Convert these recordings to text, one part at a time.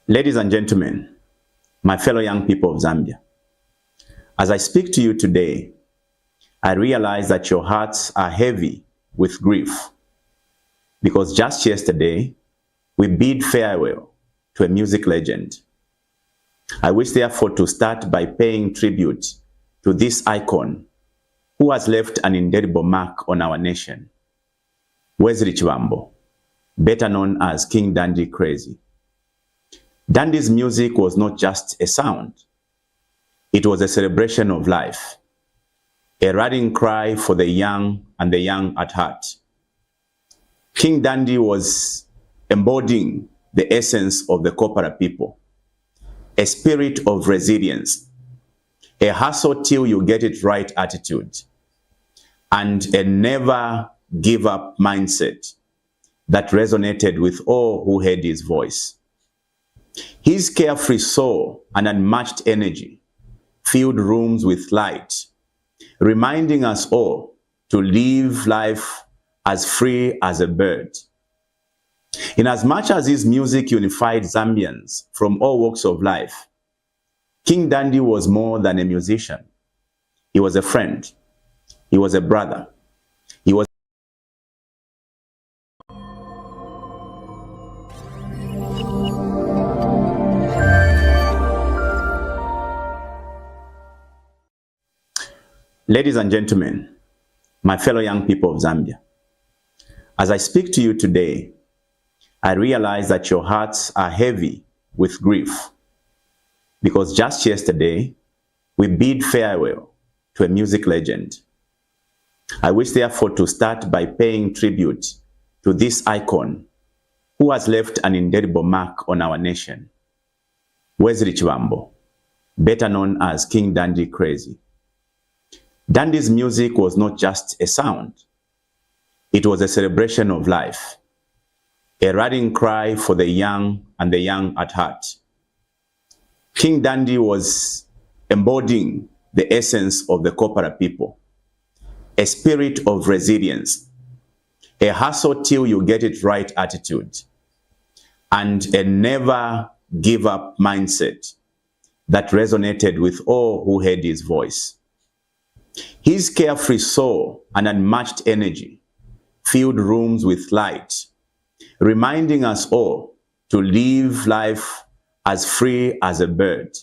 Ladies and gentlemen, my fellow young people of Zambia, as I speak to you today, I realize that your hearts are heavy with grief because just yesterday, we bid farewell to a music legend. I wish therefore to start by paying tribute to this icon who has left an indelible mark on our nation. Wesley Chibambo, better known as King Dandy Crazy. Dandy's music was not just a sound. It was a celebration of life, a rallying cry for the young and the young at heart. King Dandy was embodying the essence of the corporate people, a spirit of resilience, a hustle till you get it right attitude, and a never give up mindset that resonated with all who heard his voice. His carefree soul and unmatched energy filled rooms with light, reminding us all to live life as free as a bird. Inasmuch as his music unified Zambians from all walks of life, King Dandy was more than a musician. He was a friend. He was a brother. He was Ladies and gentlemen, my fellow young people of Zambia, as I speak to you today, I realize that your hearts are heavy with grief because just yesterday, we bid farewell to a music legend. I wish therefore to start by paying tribute to this icon who has left an indelible mark on our nation. Wesley Chibambo, better known as King Dandy Crazy. Dandy's music was not just a sound. It was a celebration of life, a rallying cry for the young and the young at heart. King Dandy was embodying the essence of the corporate people, a spirit of resilience, a hustle till you get it right attitude, and a never give up mindset that resonated with all who heard his voice. His carefree soul and unmatched energy filled rooms with light, reminding us all to live life as free as a bird.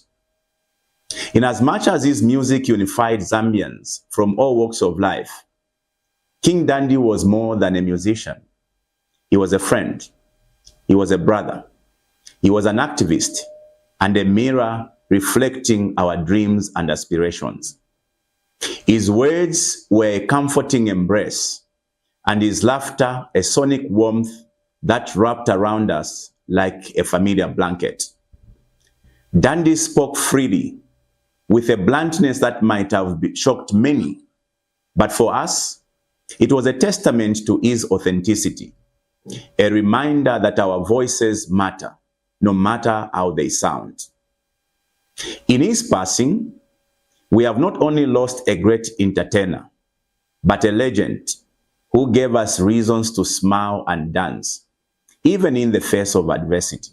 Inasmuch as his music unified Zambians from all walks of life, King Dandy was more than a musician. He was a friend. He was a brother. He was an activist and a mirror reflecting our dreams and aspirations. His words were a comforting embrace, and his laughter a sonic warmth that wrapped around us like a familiar blanket. Dandy spoke freely, with a bluntness that might have shocked many, but for us, it was a testament to his authenticity, a reminder that our voices matter, no matter how they sound. In his passing, we have not only lost a great entertainer, but a legend who gave us reasons to smile and dance, even in the face of adversity.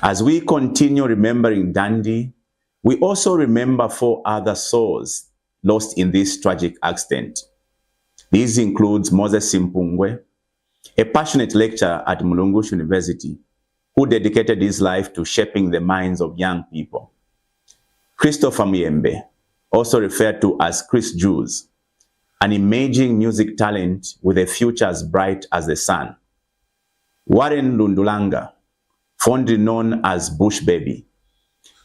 As we continue remembering Dandy, we also remember 4 other souls lost in this tragic accident. These include Moses Simpungwe, a passionate lecturer at Mulungushi University, who dedicated his life to shaping the minds of young people. Christopher Muyembe, also referred to as Chris Jules, an emerging music talent with a future as bright as the sun. Warren Lundulanga, fondly known as Bush Baby.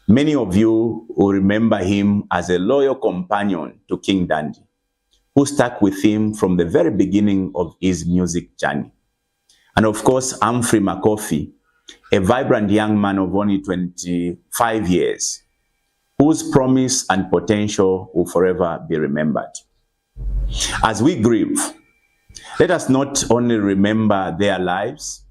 Many of you will remember him as a loyal companion to King Dandy, who stuck with him from the very beginning of his music journey. And of course, Humphrey McCoffey, a vibrant young man of only 25 years, whose promise and potential will forever be remembered. As we grieve, let us not only remember their lives,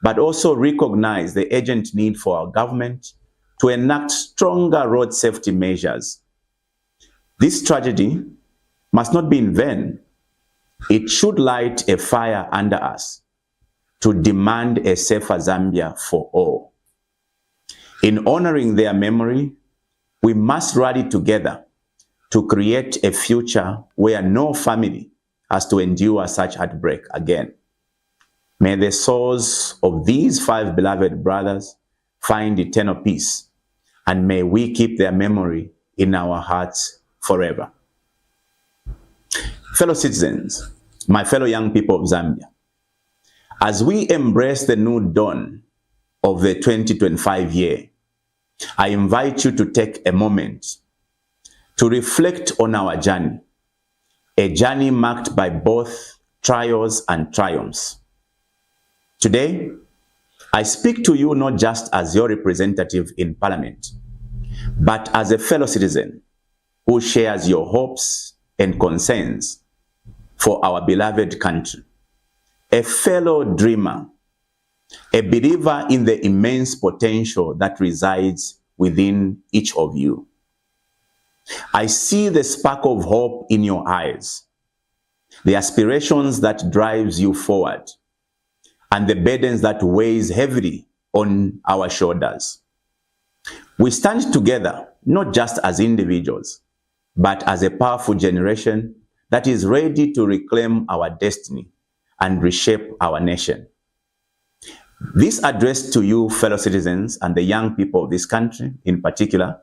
but also recognize the urgent need for our government to enact stronger road safety measures. This tragedy must not be in vain. It should light a fire under us to demand a safer Zambia for all. In honoring their memory, we must rally together to create a future where no family has to endure such heartbreak again. May the souls of these 5 beloved brothers find eternal peace, and may we keep their memory in our hearts forever. Fellow citizens, my fellow young people of Zambia, as we embrace the new dawn of the 2025 year, I invite you to take a moment to reflect on our journey, a journey marked by both trials and triumphs. Today, I speak to you not just as your representative in Parliament, but as a fellow citizen who shares your hopes and concerns for our beloved country, a fellow dreamer, a believer in the immense potential that resides within each of you. I see the spark of hope in your eyes, the aspirations that drives you forward, and the burdens that weighs heavily on our shoulders. We stand together, not just as individuals, but as a powerful generation that is ready to reclaim our destiny and reshape our nation. This address to you, fellow citizens, and the young people of this country in particular,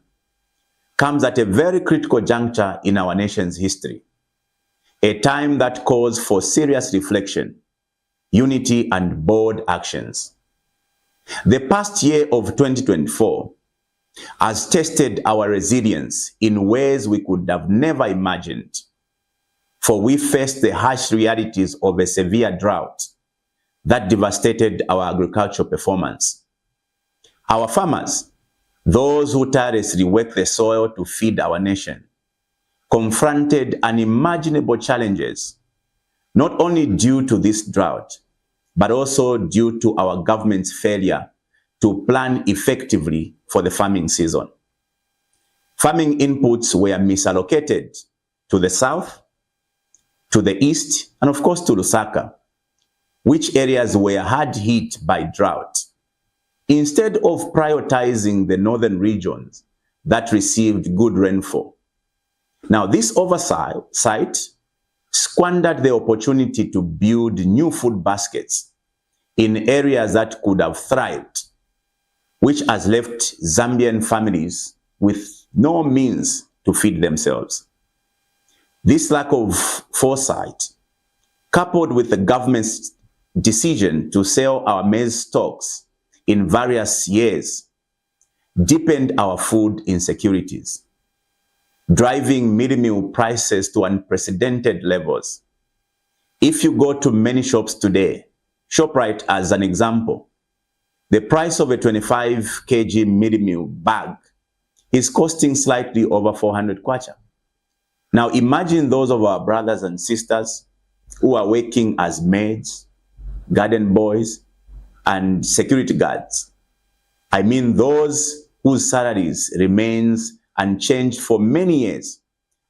comes at a very critical juncture in our nation's history, a time that calls for serious reflection, unity, and bold actions. The past year of 2024 has tested our resilience in ways we could have never imagined, for we faced the harsh realities of a severe drought that devastated our agricultural performance. Our farmers, those who tirelessly work the soil to feed our nation, confronted unimaginable challenges, not only due to this drought, but also due to our government's failure to plan effectively for the farming season. Farming inputs were misallocated to the south, to the east, and of course to Lusaka, which areas were hard hit by drought, instead of prioritizing the northern regions that received good rainfall. Now, this oversight squandered the opportunity to build new food baskets in areas that could have thrived, which has left Zambian families with no means to feed themselves. This lack of foresight, coupled with the government's decision to sell our maize stocks in various years, deepened our food insecurities, driving mealie meal prices to unprecedented levels. If you go to many shops today, ShopRite as an example, the price of a 25 kg mealie meal bag is costing slightly over 400 kwacha. Now imagine those of our brothers and sisters who are working as maids, garden boys, and security guards. I mean those whose salaries remains unchanged for many years,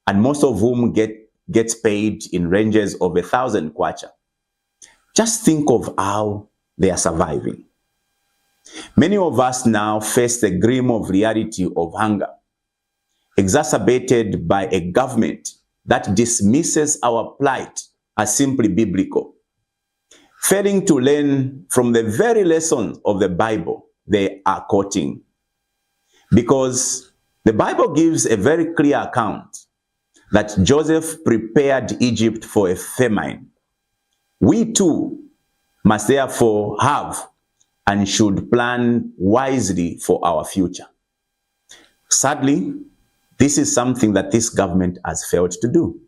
and most of whom gets paid in ranges of 1,000 kwacha. Just think of how they are surviving. Many of us now face the grim of reality of hunger, exacerbated by a government that dismisses our plight as simply biblical, failing to learn from the very lessons of the Bible they are quoting. Because the Bible gives a very clear account that Joseph prepared Egypt for a famine. We too must therefore have and should plan wisely for our future. Sadly, this is something that this government has failed to do.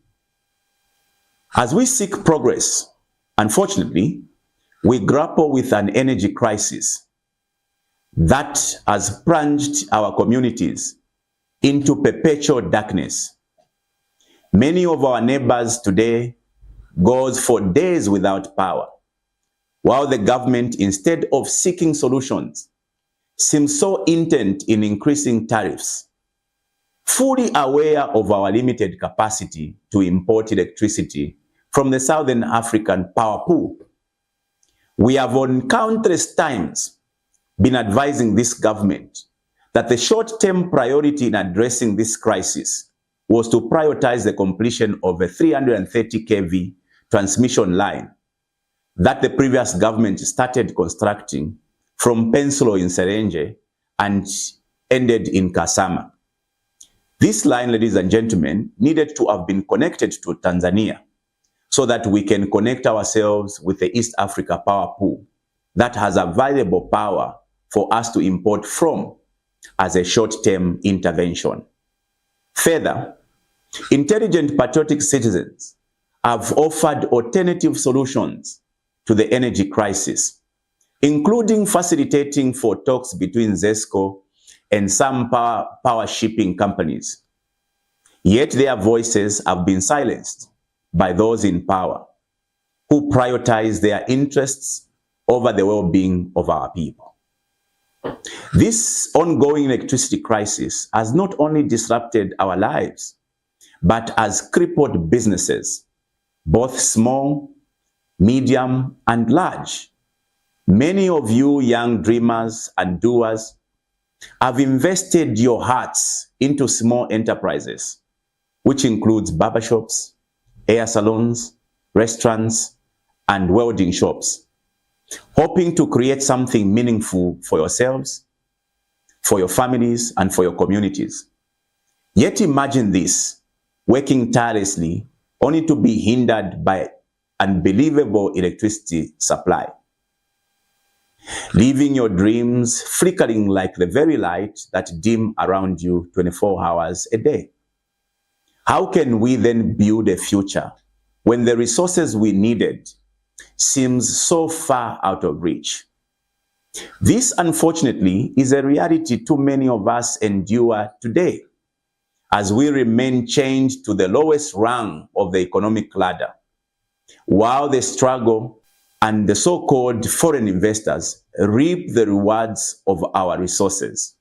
As we seek progress, unfortunately, we grapple with an energy crisis that has plunged our communities into perpetual darkness. Many of our neighbors today goes for days without power, while the government, instead of seeking solutions, seems so intent in increasing tariffs, fully aware of our limited capacity to import electricity from the Southern African power pool. We have on countless times been advising this government that the short-term priority in addressing this crisis was to prioritize the completion of a 330 kV transmission line that the previous government started constructing from Pensolo in Serenje and ended in Kasama. This line, ladies and gentlemen, needed to have been connected to Tanzania so that we can connect ourselves with the East Africa power pool that has available power for us to import from as a short-term intervention. Further, intelligent patriotic citizens have offered alternative solutions to the energy crisis, including facilitating for talks between ZESCO and some power shipping companies. Yet their voices have been silenced by those in power who prioritize their interests over the well-being of our people. This ongoing electricity crisis has not only disrupted our lives, but has crippled businesses, both small, medium, and large. Many of you young dreamers and doers have invested your hearts into small enterprises, which includes barbershops, hair salons, restaurants, and welding shops, hoping to create something meaningful for yourselves, for your families, and for your communities. Yet imagine this, working tirelessly only to be hindered by unbelievable electricity supply, leaving your dreams flickering like the very light that dim around you 24 hours a day. How can we then build a future when the resources we needed seems so far out of reach? This, unfortunately, is a reality too many of us endure today, as we remain chained to the lowest rung of the economic ladder, while the struggle and the so-called foreign investors reap the rewards of our resources.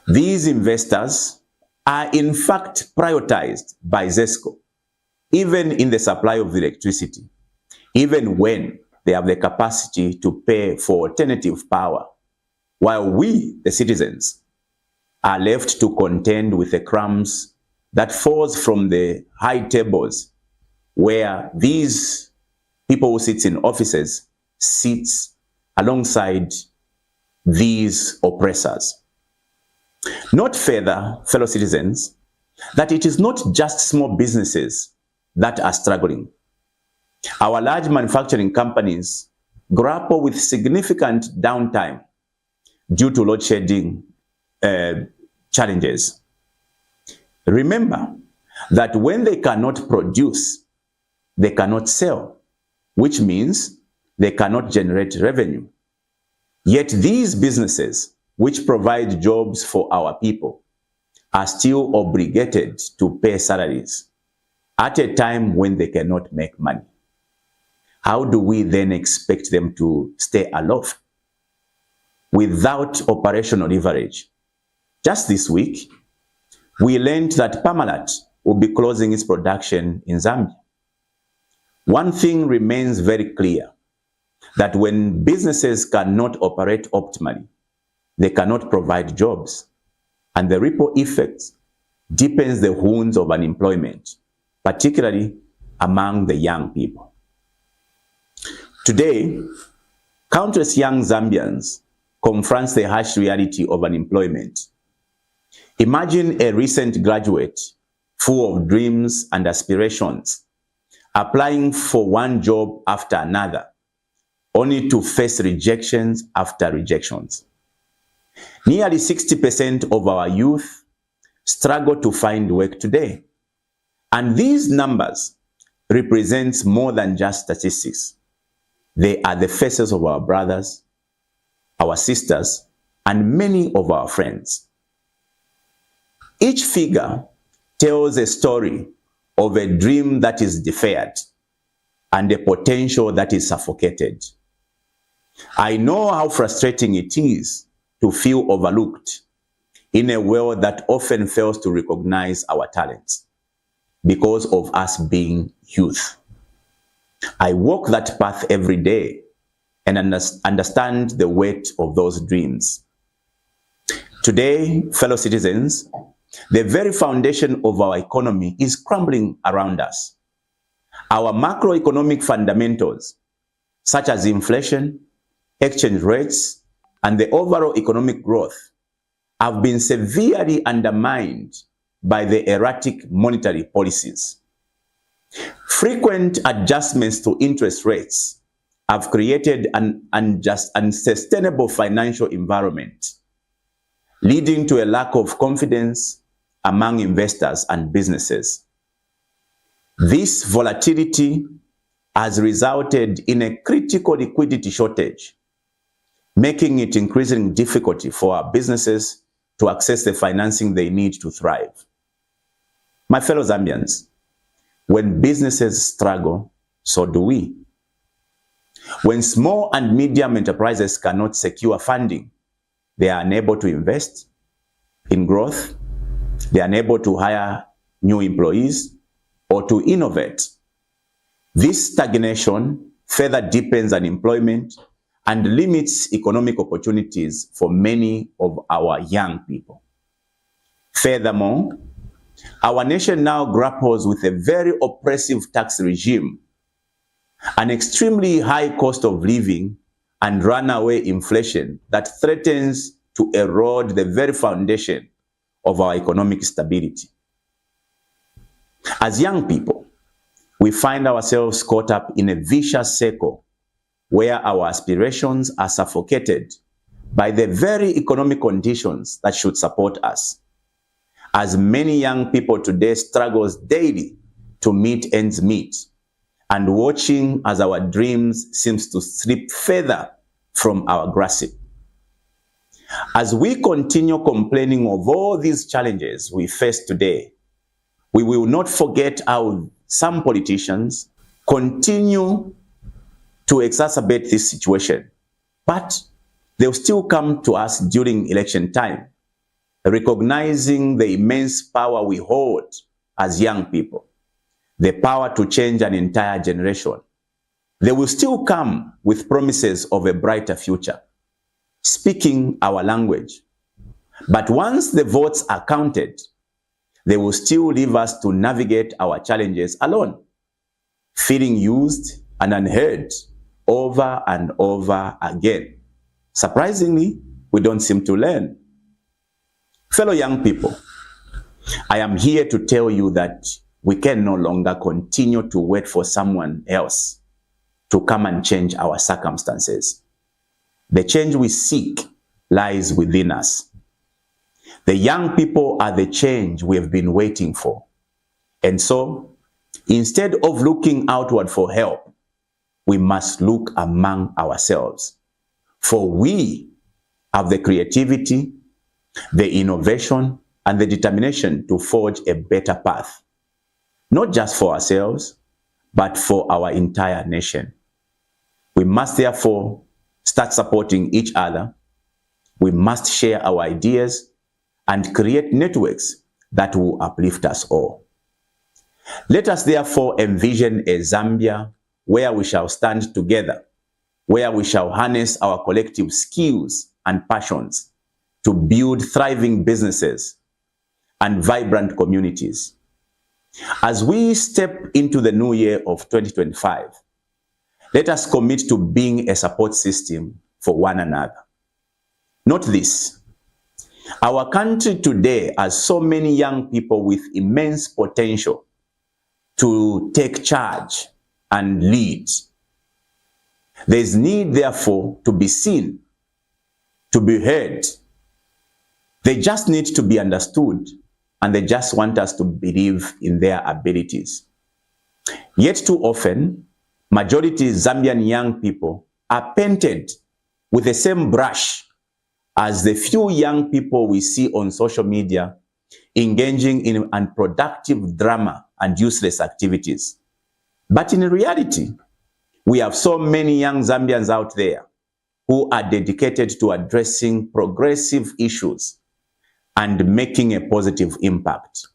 These investors are in fact prioritized by ZESCO, even in the supply of electricity, even when they have the capacity to pay for alternative power, while we, the citizens, are left to contend with the crumbs that falls from the high tables where these people who sit in offices sits alongside these oppressors. Note further, fellow citizens, that it is not just small businesses that are struggling. Our large manufacturing companies grapple with significant downtime due to load shedding challenges. Remember that when they cannot produce, they cannot sell, which means they cannot generate revenue. Yet these businesses, which provide jobs for our people, are still obligated to pay salaries at a time when they cannot make money. How do we then expect them to stay aloft without operational leverage? Just this week, we learned that Parmalat will be closing its production in Zambia. One thing remains very clear, that when businesses cannot operate optimally, they cannot provide jobs, and the ripple effect deepens the wounds of unemployment, particularly among the young people. Today, countless young Zambians confront the harsh reality of unemployment. Imagine a recent graduate full of dreams and aspirations, applying for one job after another, only to face rejections after rejections. Nearly 60% of our youth struggle to find work today. And these numbers represent more than just statistics. They are the faces of our brothers, our sisters, and many of our friends. Each figure tells a story of a dream that is deferred and a potential that is suffocated. I know how frustrating it is to feel overlooked, in a world that often fails to recognize our talents because of us being youth. I walk that path every day and understand the weight of those dreams. Today, fellow citizens, the very foundation of our economy is crumbling around us. Our macroeconomic fundamentals, such as inflation, exchange rates, and the overall economic growth, have been severely undermined by the erratic monetary policies. Frequent adjustments to interest rates have created an unsustainable financial environment, leading to a lack of confidence among investors and businesses. This volatility has resulted in a critical liquidity shortage, making it increasingly difficult for our businesses to access the financing they need to thrive. My fellow Zambians, when businesses struggle, so do we. When small and medium enterprises cannot secure funding, they are unable to invest in growth, they are unable to hire new employees, or to innovate. This stagnation further deepens unemployment and limits economic opportunities for many of our young people. Furthermore, our nation now grapples with a very oppressive tax regime, an extremely high cost of living, and runaway inflation that threatens to erode the very foundation of our economic stability. As young people, we find ourselves caught up in a vicious circle where our aspirations are suffocated by the very economic conditions that should support us. As many young people today struggles daily to meet ends meet, and watching as our dreams seems to slip further from our grasp. As we continue complaining of all these challenges we face today, we will not forget how some politicians continue to exacerbate this situation, but they'll still come to us during election time, recognizing the immense power we hold as young people, the power to change an entire generation. They will still come with promises of a brighter future, speaking our language. But once the votes are counted, they will still leave us to navigate our challenges alone, feeling used and unheard over and over again. Surprisingly, we don't seem to learn. Fellow young people, I am here to tell you that we can no longer continue to wait for someone else to come and change our circumstances. The change we seek lies within us. The young people are the change we have been waiting for. And so, instead of looking outward for help, we must look among ourselves. For we have the creativity, the innovation, and the determination to forge a better path, not just for ourselves, but for our entire nation. We must therefore start supporting each other. We must share our ideas and create networks that will uplift us all. Let us therefore envision a Zambia where we shall stand together, where we shall harness our collective skills and passions to build thriving businesses and vibrant communities. As we step into the new year of 2025, let us commit to being a support system for one another. Note this: our country today has so many young people with immense potential to take charge and lead. There is need, therefore, to be seen, to be heard. They just need to be understood, and they just want us to believe in their abilities. Yet too often, majority Zambian young people are painted with the same brush as the few young people we see on social media engaging in unproductive drama and useless activities. But in reality, we have so many young Zambians out there who are dedicated to addressing progressive issues and making a positive impact.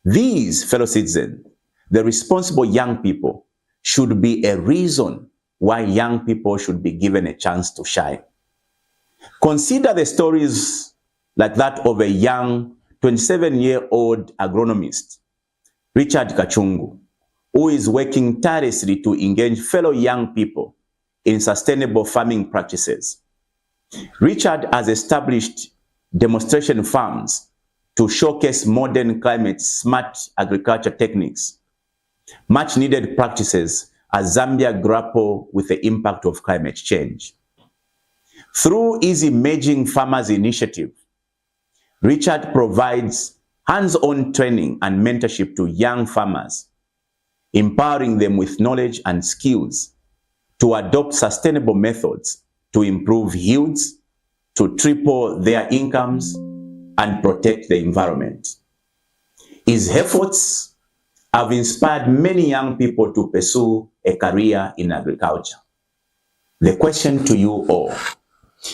These, fellow citizens, the responsible young people, should be a reason why young people should be given a chance to shine. Consider the stories like that of a young 27-year-old agronomist, Richard Kachungu, who is working tirelessly to engage fellow young people in sustainable farming practices. Richard has established demonstration farms to showcase modern climate-smart agriculture techniques, much needed practices as Zambia grapple with the impact of climate change. Through his emerging farmers initiative, Richard provides hands-on training and mentorship to young farmers, empowering them with knowledge and skills to adopt sustainable methods to improve yields, to triple their incomes, and protect the environment. His efforts have inspired many young people to pursue a career in agriculture. The question to you all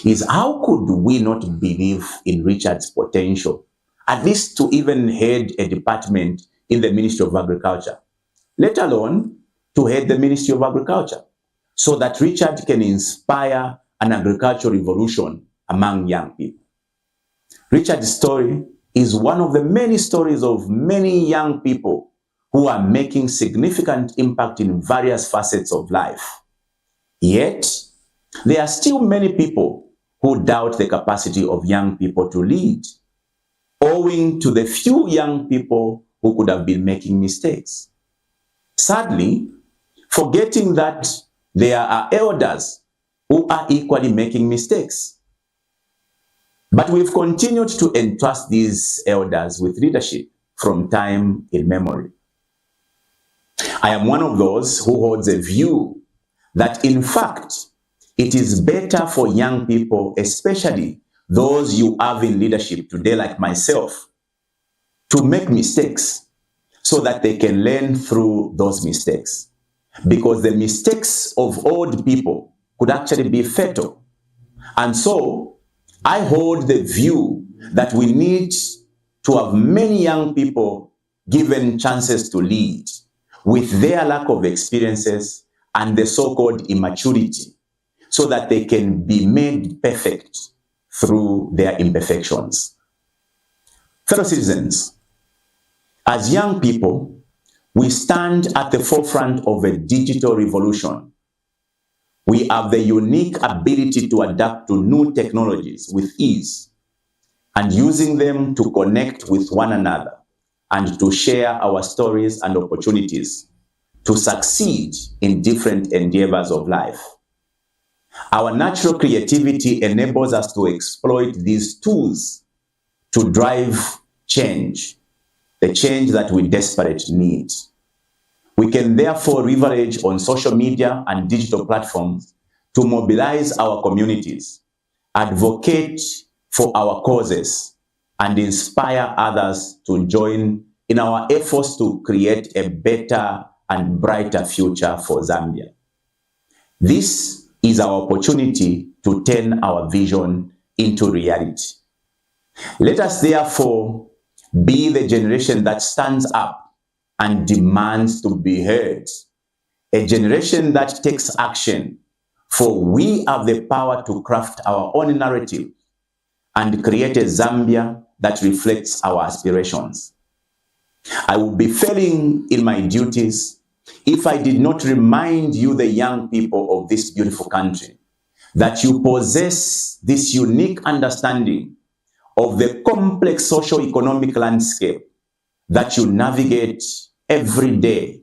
is, how could we not believe in Richard's potential, at least to even head a department in the Ministry of Agriculture, let alone to head the Ministry of Agriculture, so that Richard can inspire an agricultural revolution among young people. Richard's story is one of the many stories of many young people who are making significant impact in various facets of life. Yet, there are still many people who doubt the capacity of young people to lead, owing to the few young people who could have been making mistakes. Sadly, forgetting that there are elders who are equally making mistakes. But we've continued to entrust these elders with leadership from time immemorial. I am one of those who holds a view that, in fact, it is better for young people, especially those you have in leadership today like myself, to make mistakes so that they can learn through those mistakes. Because the mistakes of old people could actually be fatal. And so, I hold the view that we need to have many young people given chances to lead with their lack of experiences and the so-called immaturity, so that they can be made perfect through their imperfections. Fellow citizens, as young people, we stand at the forefront of a digital revolution. We have the unique ability to adapt to new technologies with ease and using them to connect with one another and to share our stories and opportunities to succeed in different endeavors of life. Our natural creativity enables us to exploit these tools to drive change, the change that we desperately need. We can therefore leverage on social media and digital platforms to mobilize our communities, advocate for our causes, and inspire others to join in our efforts to create a better and brighter future for Zambia. This is our opportunity to turn our vision into reality. Let us therefore be the generation that stands up and demands to be heard, a generation that takes action, for we have the power to craft our own narrative and create a Zambia that reflects our aspirations. I would be failing in my duties if I did not remind you, the young people of this beautiful country, that you possess this unique understanding of the complex socio-economic landscape that you navigate every day,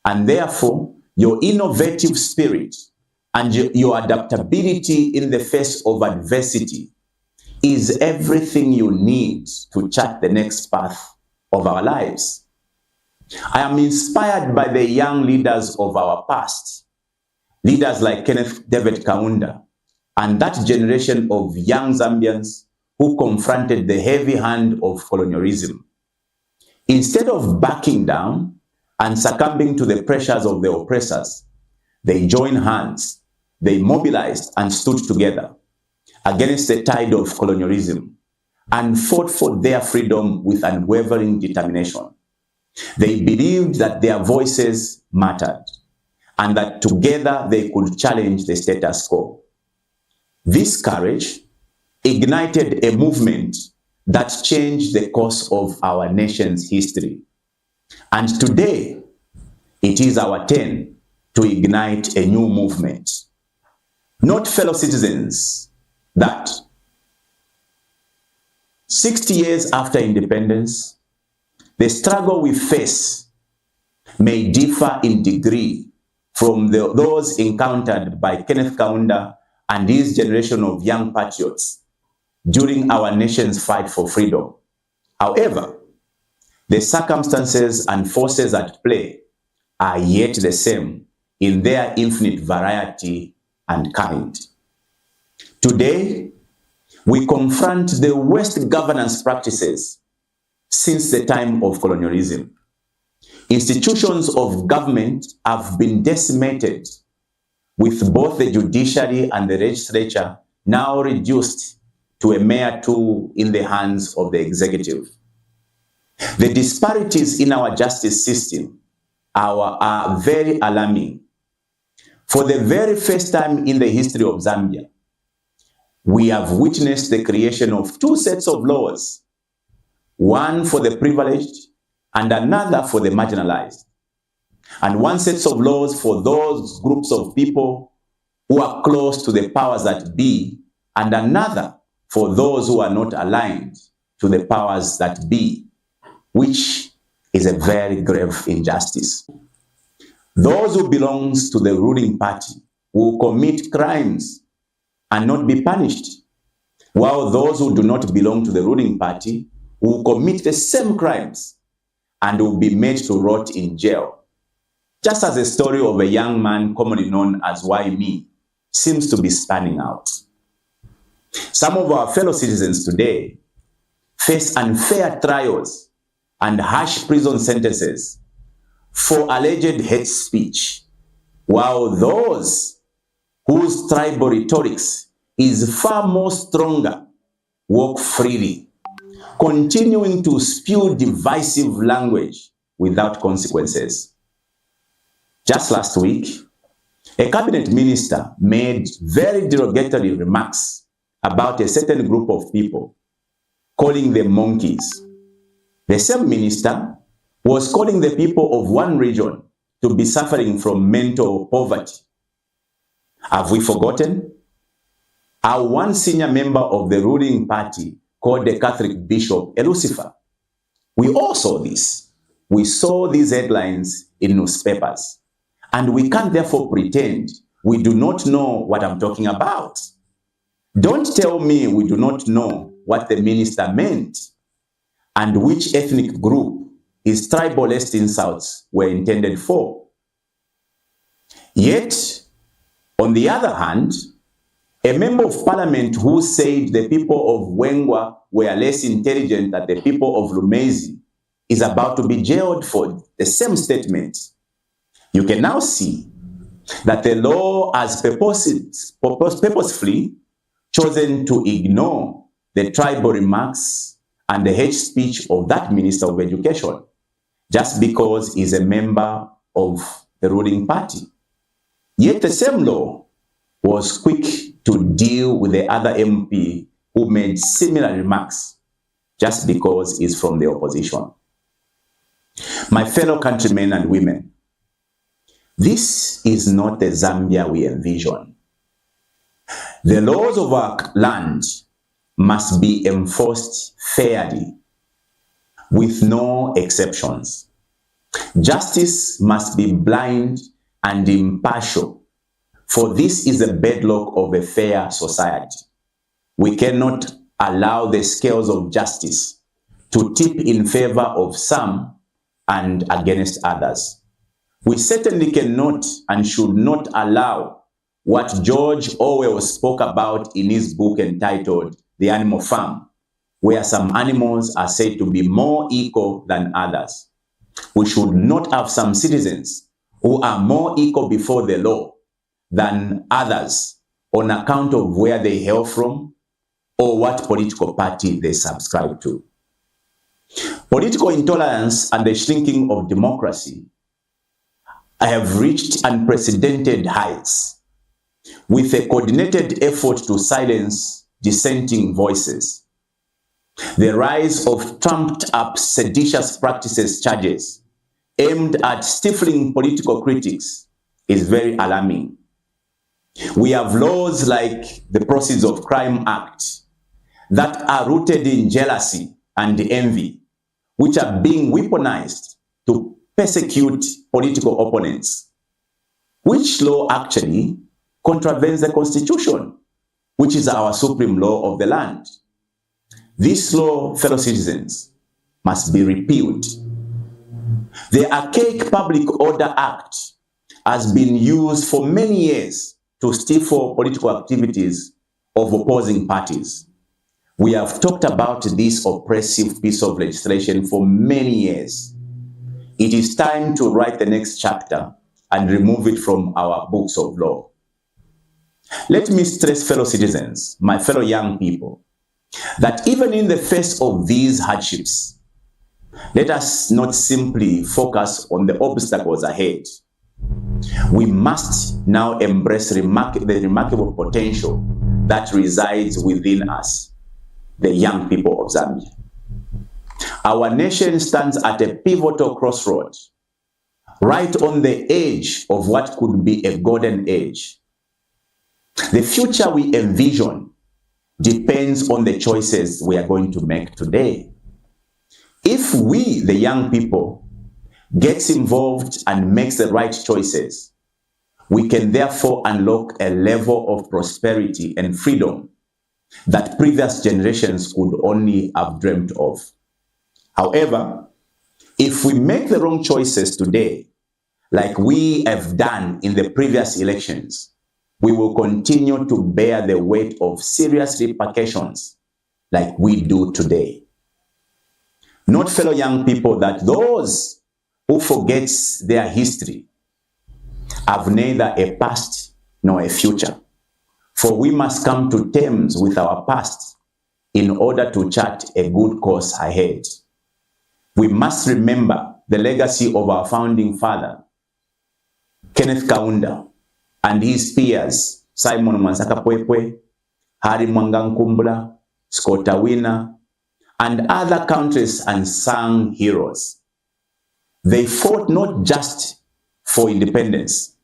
and therefore your innovative spirit and your adaptability in the face of adversity is everything you need to chart the next path of our lives. I am inspired by the young leaders of our past, leaders like Kenneth David Kaunda, and that generation of young Zambians who confronted the heavy hand of colonialism. Instead of backing down and succumbing to the pressures of the oppressors, they joined hands, they mobilized and stood together against the tide of colonialism and fought for their freedom with unwavering determination. They believed that their voices mattered and that together they could challenge the status quo. This courage ignited a movement that changed the course of our nation's history. And today, it is our turn to ignite a new movement. Note, fellow citizens, that 60 years after independence, the struggle we face may differ in degree from those encountered by Kenneth Kaunda and his generation of young patriots during our nation's fight for freedom. However, the circumstances and forces at play are yet the same in their infinite variety and kind. Today, we confront the worst governance practices since the time of colonialism. Institutions of government have been decimated, with both the judiciary and the legislature now reduced to a mere tool in the hands of the executive. The disparities in our justice system are very alarming. For the very first time in the history of Zambia, we have witnessed the creation of two sets of laws, one for the privileged and another for the marginalized. And one set of laws for those groups of people who are close to the powers that be, and another for those who are not aligned to the powers that be, which is a very grave injustice. Those who belong to the ruling party will commit crimes and not be punished, while those who do not belong to the ruling party will commit the same crimes and will be made to rot in jail. Just as the story of a young man commonly known as Why Me seems to be spanning out. Some of our fellow citizens today face unfair trials and harsh prison sentences for alleged hate speech, while those whose tribal rhetorics is far more stronger walk freely, continuing to spew divisive language without consequences. Just last week, a cabinet minister made very derogatory remarks about a certain group of people, calling them monkeys. The same minister was calling the people of one region to be suffering from mental poverty. Have we forgotten how one senior member of the ruling party called the Catholic bishop a Lucifer? We all saw this. We saw these headlines in newspapers. And we can't therefore pretend we do not know what I'm talking about. Don't tell me we do not know what the minister meant and which ethnic group his tribalist insults were intended for. Yet, on the other hand, a member of parliament who said the people of Wengwa were less intelligent than the people of Lumezi is about to be jailed for the same statement. You can now see that the law has purposefully chosen to ignore the tribal remarks and the hate speech of that Minister of Education, just because he's a member of the ruling party. Yet the same law was quick to deal with the other MP who made similar remarks, just because he's from the opposition. My fellow countrymen and women, this is not the Zambia we envision. The laws of our land must be enforced fairly, with no exceptions. Justice must be blind and impartial, for this is the bedrock of a fair society. We cannot allow the scales of justice to tip in favor of some and against others. We certainly cannot and should not allow what George Orwell spoke about in his book entitled The Animal Farm, where some animals are said to be more equal than others. We should not have some citizens who are more equal before the law than others on account of where they hail from, or what political party they subscribe to. Political intolerance and the shrinking of democracy have reached unprecedented heights, with a coordinated effort to silence dissenting voices. The rise of trumped-up seditious practices charges aimed at stifling political critics is very alarming. We have laws like the Proceeds of Crime Act that are rooted in jealousy and envy, which are being weaponized to persecute political opponents, which law actually contravenes the Constitution, which is our supreme law of the land. This law, fellow citizens, must be repealed. The archaic Public Order Act has been used for many years to stifle political activities of opposing parties. We have talked about this oppressive piece of legislation for many years. It is time to write the next chapter and remove it from our books of law. Let me stress, fellow citizens, my fellow young people, that even in the face of these hardships, let us not simply focus on the obstacles ahead. We must now embrace the remarkable potential that resides within us, the young people of Zambia. Our nation stands at a pivotal crossroad, right on the edge of what could be a golden age. The future we envision depends on the choices we are going to make today. If we, the young people, gets involved and makes the right choices, we can therefore unlock a level of prosperity and freedom that previous generations could only have dreamt of. However, if we make the wrong choices today, like we have done in the previous elections, we will continue to bear the weight of serious repercussions like we do today. Note, fellow young people, that those who forget their history have neither a past nor a future. For we must come to terms with our past in order to chart a good course ahead. We must remember the legacy of our founding father, Kenneth Kaunda, and his peers, Simon Mwansaka-Pwepwe, Harry Mwangankumbula, Scott Awina, and other countries unsung heroes. They fought not just for independence,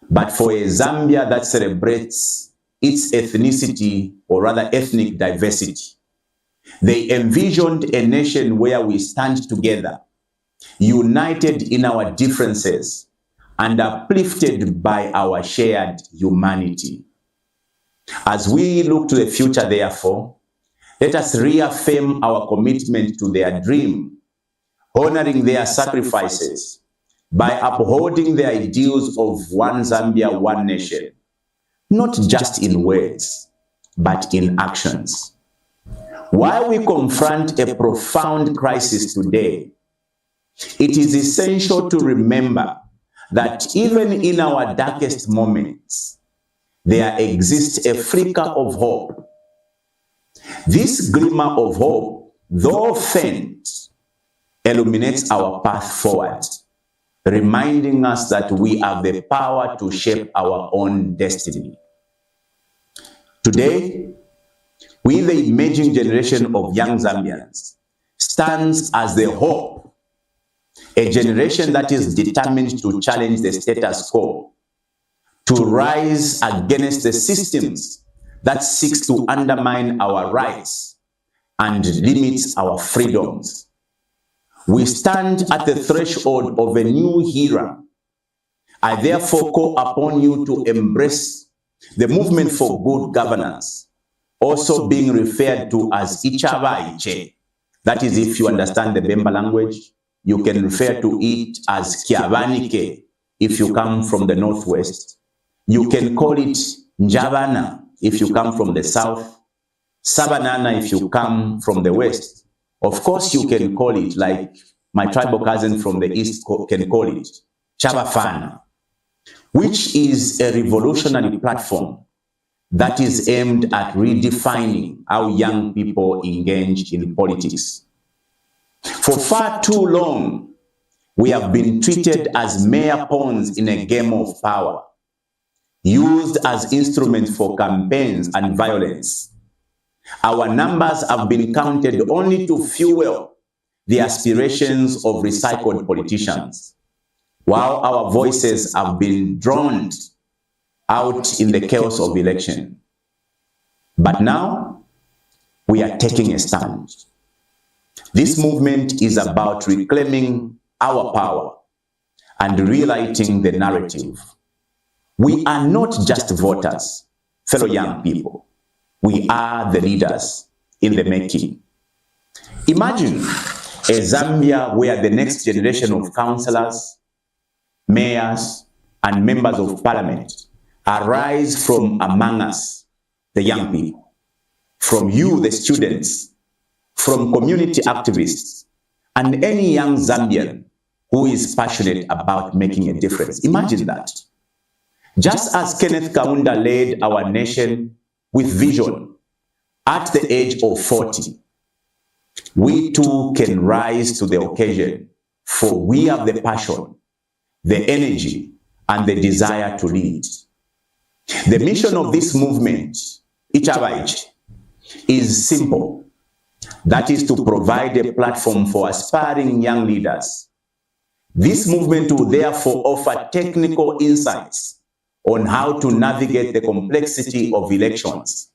but for a Zambia that celebrates its ethnicity, or rather ethnic diversity. They envisioned a nation where we stand together, united in our differences, and uplifted by our shared humanity. As we look to the future, therefore, let us reaffirm our commitment to their dream, honoring their sacrifices by upholding the ideals of one Zambia, one nation, not just in words, but in actions. While we confront a profound crisis today, it is essential to remember that even in our darkest moments, there exists a flicker of hope. This glimmer of hope, though faint, illuminates our path forward, reminding us that we have the power to shape our own destiny. Today, we, the emerging generation of young Zambians, stands as the hope, a generation that is determined to challenge the status quo, to rise against the systems that seeks to undermine our rights and limits our freedoms. We stand at the threshold of a new era. I therefore call upon you to embrace the movement for good governance, also being referred to as Ichaba Iche. That is, if you understand the Bemba language, you can refer to it as Kiabanike if you come from the northwest. You can call it Njabana if you come from the south, Sabanana if you come from the west. Of course, you can call it, like my tribal cousin from the east can call it, Chabafana, which is a revolutionary platform that is aimed at redefining how young people engage in politics. For far too long, we have been treated as mere pawns in a game of power, used as instruments for campaigns and violence. Our numbers have been counted only to fuel the aspirations of recycled politicians, while our voices have been drowned out in the chaos of election. But now, we are taking a stand. This movement is about reclaiming our power and rewriting the narrative. We are not just voters, fellow young people. We are the leaders in the making. Imagine a Zambia where the next generation of councillors, mayors, and members of parliament arise from among us, the young people, from you, the students, from community activists, and any young Zambian who is passionate about making a difference. Imagine that. Just as Kenneth Kaunda led our nation with vision at the age of 40, we too can rise to the occasion, for we have the passion, the energy, and the desire to lead. The mission of this movement, Ichabaich, is simple. That is to provide a platform for aspiring young leaders. This movement will therefore offer technical insights on how to navigate the complexity of elections,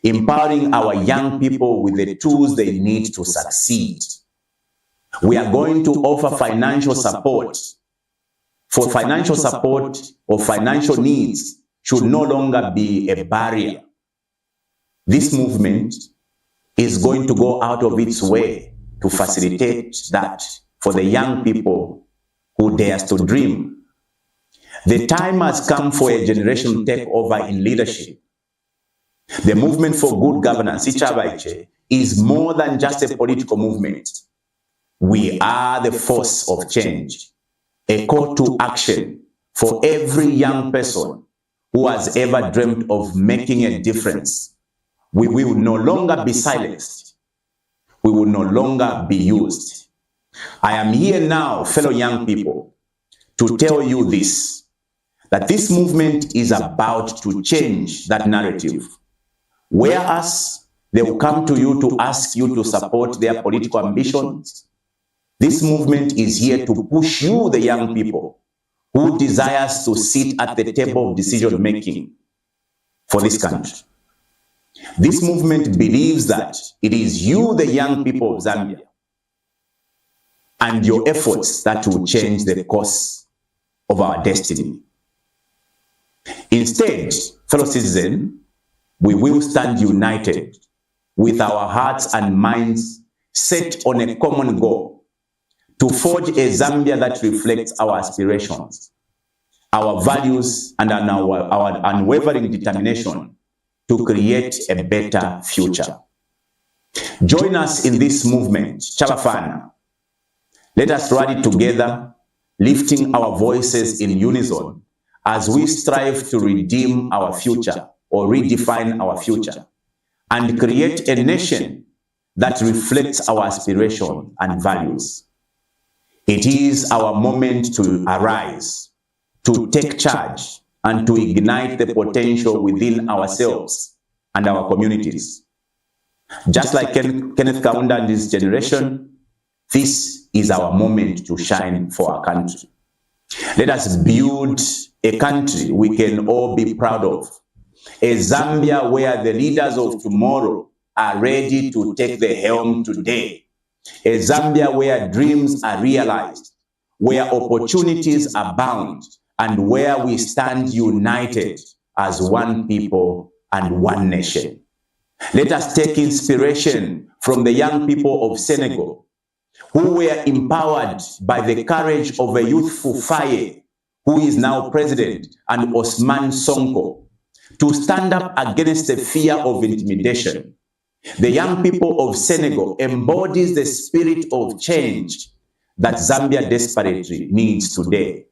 empowering our young people with the tools they need to succeed. We are going to offer financial support. For financial support or financial needs should no longer be a barrier. This movement is going to go out of its way to facilitate that for the young people who dares to dream. The time has come for a generational takeover in leadership. The movement for good governance, Ichabache, is more than just a political movement. We are the force of change, a call to action for every young person who has ever dreamed of making a difference. We will no longer be silenced. We will no longer be used. I am here now, fellow young people, to tell you this, that this movement is about to change that narrative. Whereas they will come to you to ask you to support their political ambitions, this movement is here to push you, the young people, who desires to sit at the table of decision-making for this country. This movement believes that it is you, the young people of Zambia, and your efforts that will change the course of our destiny. Instead, fellow citizens, we will stand united with our hearts and minds set on a common goal to forge a Zambia that reflects our aspirations, our values, and our unwavering determination to create a better future. Join us in this movement, Chabafana. Let us rally together, lifting our voices in unison as we strive to redeem our future or redefine our future and create a nation that reflects our aspiration and values. It is our moment to arise, to take charge, and to ignite the potential within ourselves and our communities. Just like Kenneth Kaunda and his generation, this is our moment to shine for our country. Let us build a country we can all be proud of, a Zambia where the leaders of tomorrow are ready to take the helm today, a Zambia where dreams are realized, where opportunities abound, and where we stand united as one people and one nation. Let us take inspiration from the young people of Senegal, who were empowered by the courage of a youthful Faye, who is now president, and Ousmane Sonko, to stand up against the fear of intimidation. The young people of Senegal embodies the spirit of change that Zambia desperately needs today.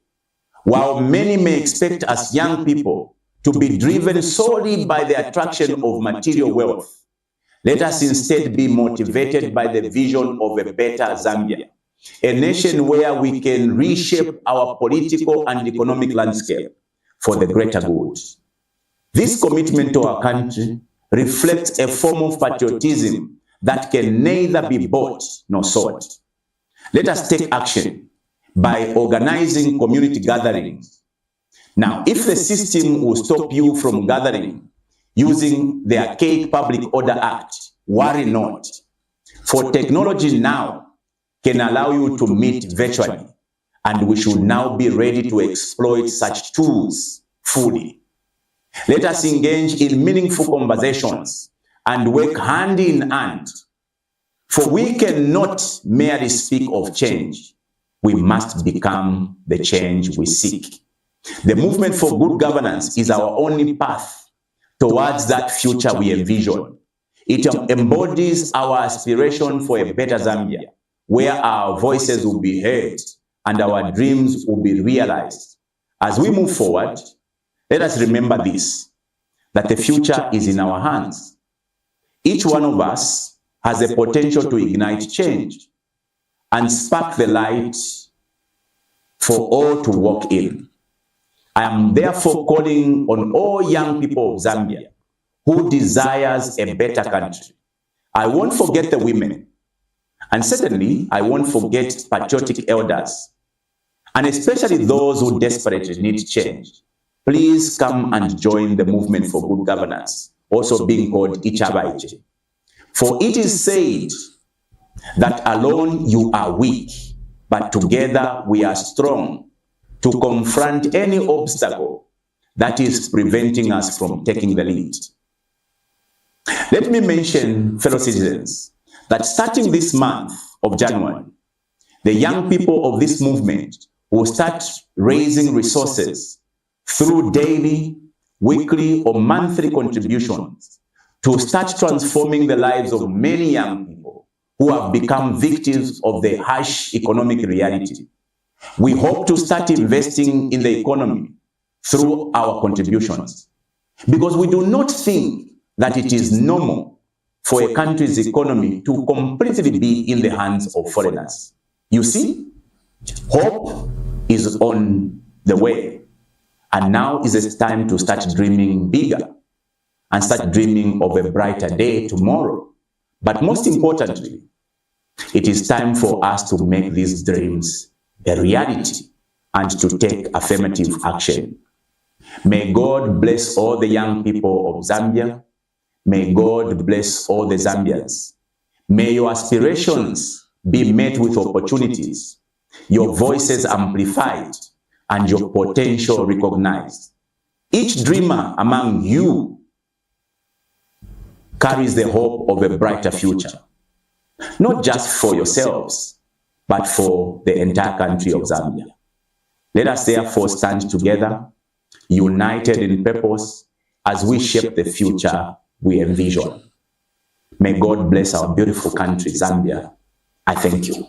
While many may expect us young people to be driven solely by the attraction of material wealth. Let us instead be motivated by the vision of a better Zambia, a nation where we can reshape our political and economic landscape for the greater good. This commitment to our country reflects a form of patriotism that can neither be bought nor sold. Let us take action by organizing community gatherings. Now, if the system will stop you from gathering using the archaic Public Order Act, worry not. For technology now can allow you to meet virtually, and we should now be ready to exploit such tools fully. Let us engage in meaningful conversations and work hand in hand, for we cannot merely speak of change. We must become the change we seek. The movement for good governance is our only path towards that future we envision. It embodies our aspiration for a better Zambia, where our voices will be heard and our dreams will be realized. As we move forward, let us remember this, that the future is in our hands. Each one of us has the potential to ignite change and spark the light for all to walk in. I am therefore calling on all young people of Zambia who desires a better country. I won't forget the women, and certainly I won't forget patriotic elders, and especially those who desperately need change. Please come and join the movement for good governance, also being called Ichabaije. For it is said that alone you are weak, but together we are strong to confront any obstacle that is preventing us from taking the lead. Let me mention, fellow citizens, that starting this month of January, the young people of this movement will start raising resources through daily, weekly, or monthly contributions to start transforming the lives of many young people who have become victims of the harsh economic reality. We hope to start investing in the economy through our contributions, because we do not think that it is normal for a country's economy to completely be in the hands of foreigners. You see, hope is on the way, and now is the time to start dreaming bigger and start dreaming of a brighter day tomorrow. But most importantly, it is time for us to make these dreams a reality and to take affirmative action. May God bless all the young people of Zambia. May God bless all the Zambians. May your aspirations be met with opportunities, your voices amplified, and your potential recognized. Each dreamer among you carries the hope of a brighter future, not just for yourselves, but for the entire country of Zambia. Let us therefore stand together, united in purpose, as we shape the future we envision. May God bless our beautiful country, Zambia. I thank you.